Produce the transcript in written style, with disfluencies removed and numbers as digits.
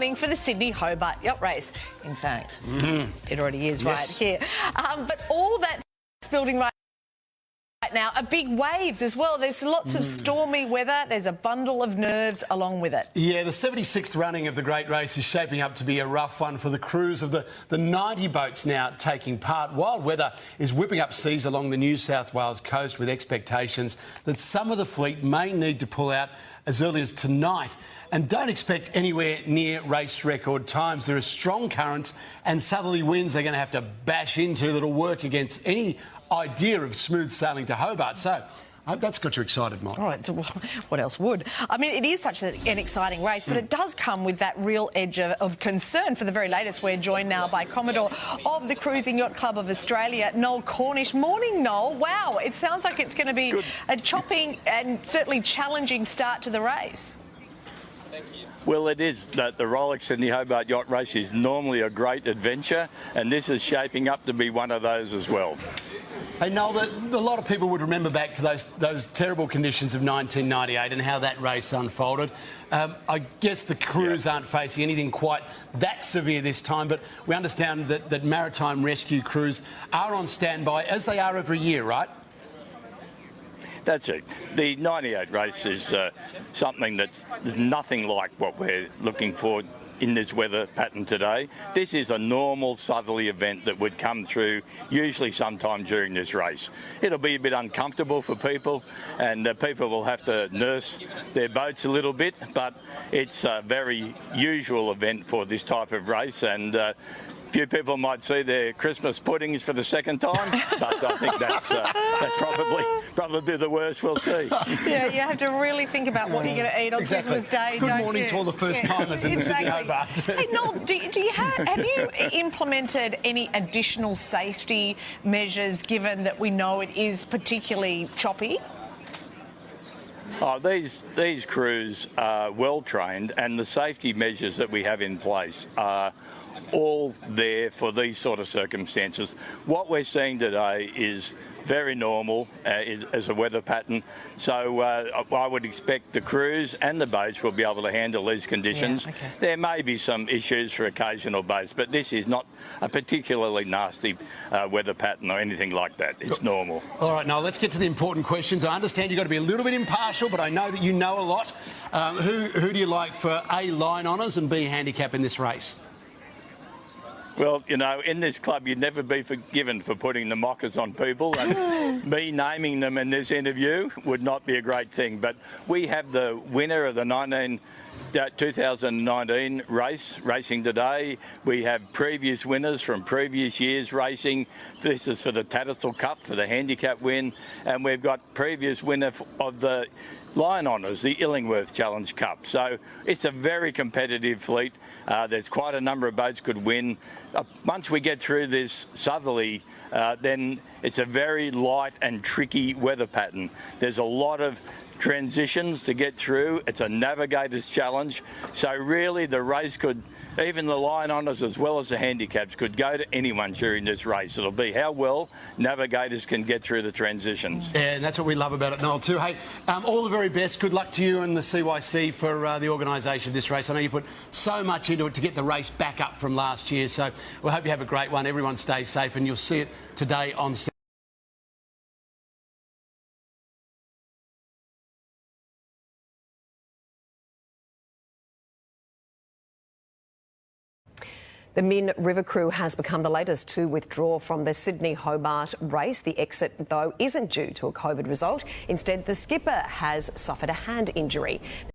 morning for the Sydney Hobart Yacht Race. In fact, it already is right here. But all that's building right now are big waves as well. There's lots of stormy weather. There's a bundle of nerves along with it. Yeah, the 76th running of the Great Race is shaping up to be a rough one for the crews of the 90 boats now taking part. Wild weather is whipping up seas along the New South Wales coast with expectations that some of the fleet may need to pull out as early as tonight. And don't expect anywhere near race record times. There are strong currents and southerly winds they're going to have to bash into that'll work against any idea of smooth sailing to Hobart. So I hope that's got you excited, Mike. All right, so what else would? I mean, it is such an exciting race, but it does come with that real edge of concern. For the very latest, we're joined now by Commodore of the Cruising Yacht Club of Australia, Noel Cornish. Morning, Noel. Wow, it sounds like it's going to be a chopping and certainly challenging start to the race. Well, it is. The Rolex Sydney Hobart Yacht Race is normally a great adventure, and this is shaping up to be one of those as well. Hey, Noel, a lot of people would remember back to those terrible conditions of 1998 and how that race unfolded. I guess the crews aren't facing anything quite that severe this time, but we understand that maritime rescue crews are on standby, as they are every year, right? That's it. The 98 race is something that's nothing like what we're looking for in this weather pattern today. This is a normal southerly event that would come through usually sometime during this race. It'll be a bit uncomfortable for people, and people will have to nurse their boats a little bit, but it's a very usual event for this type of race, and few people might see their Christmas puddings for the second time, but I think that's probably the worst we'll see. Yeah, you have to really think about what you're going to eat on Christmas Day. Good morning to all the first timers in the Sydney Hobart. Hey, Noel, have you implemented any additional safety measures, given that we know it is particularly choppy? Oh, these crews are well trained, and the safety measures that we have in place are all there for these sort of circumstances. What we're seeing today is very normal as a weather pattern, so I would expect the crews and the boats will be able to handle these conditions. Yeah, okay. There may be some issues for occasional boats, but this is not a particularly nasty weather pattern or anything like that. It's normal. All right, now let's get to the important questions. I understand you've got to be a little bit impartial, but I know that you know a lot. Who do you like for A, line honours, and B, handicap in this race? Well, you know, in this club, you'd never be forgiven for putting the mockers on people, and me naming them in this interview would not be a great thing. But we have the winner of the 2019 race racing today. We have previous winners from previous years racing. This is for the Tattersall Cup, for the handicap win, and we've got previous winner of the Lion Honours, the Illingworth Challenge Cup. So it's a very competitive fleet. There's quite a number of boats could win. Once we get through this southerly, then it's a very light and tricky weather pattern. There's a lot of transitions to get through. It's a navigator's challenge. So really the race could, even the line honours as well as the handicaps, could go to anyone during this race. It'll be how well navigators can get through the transitions. Yeah, and that's what we love about it, Noel, too. Hey, all the very best. Good luck to you and the CYC for the organisation of this race. I know you put so much into it to get the race back up from last year, so we hope you have a great one. Everyone stays safe, and you'll see it today on The Min River crew has become the latest to withdraw from the Sydney Hobart race. The exit, though, isn't due to a COVID result. Instead, the skipper has suffered a hand injury.